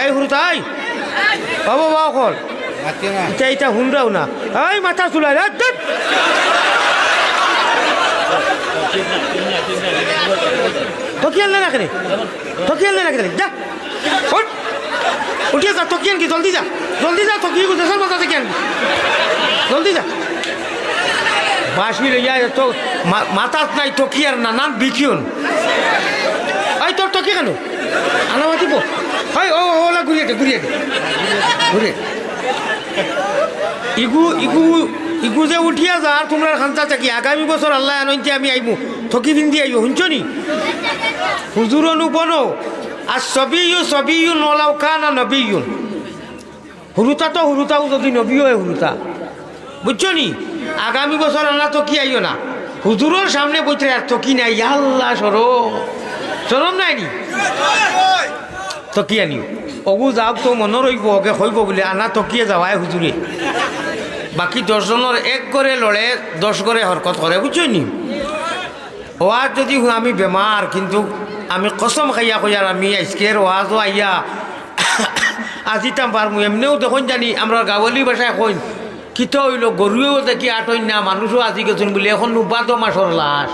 এই হুরু তাই বাবা বাবা কল এটা এটা হুনরাও না এই মাথা চুলাই তকি আনলে না কেন তকি আনলে না কেন যা উঠিয়ে যা তকি আনকি জলদি যা তকি দেশের মাথা থেকে আনবি জলদি যা বাসি লইয়া তো মাথাত নাই তকি আর নানান বিকিউন এই তোর তকি কেন আনা মাতিব এই ওলা ঘুরিয়ে দে ঘুরিয়ে ইগু যে উঠিয়া যা আর তোমরা খান্তা থাকি আগামী বছর আল্লাহ আনন্তি আমি আইবো থকি পিন্ধি আইব শুনছ নি হুজুর অনুপনো আর সবিউ নলাও কানা নবিউন হুরুতা তো হুরুতাও যদি নবী হয় হুরুতা বুঝছো নি আগামী বছর আল্লাহ তকি আইও না হুজুরের সামনে বইতে আর তকি নাই আল্লাহ সরম নাই নি তকি আনিও অগু যাওক তো মনে রইব ওকে হইব বলে আনা তকিয়ে যাওয়াই হুজুরে বাকি 10 জনের এক করে লড়ে 10 করে হরকত করে বুঝছো নি ওয়াজ যদি আমি বেমার কিন্তু আমি কসম খাইয়া কইয়ার আমি আজকের ওয়াজও আইয়া আজিতাম পারমু এমনিও তখন জানি আমরা গাওয়ালি ভাষায় কইন কিতো হইল গরুয়েও দেখি আটইন না মানুষও আজি গেছেন বলে এখন 9 মাসের লাশ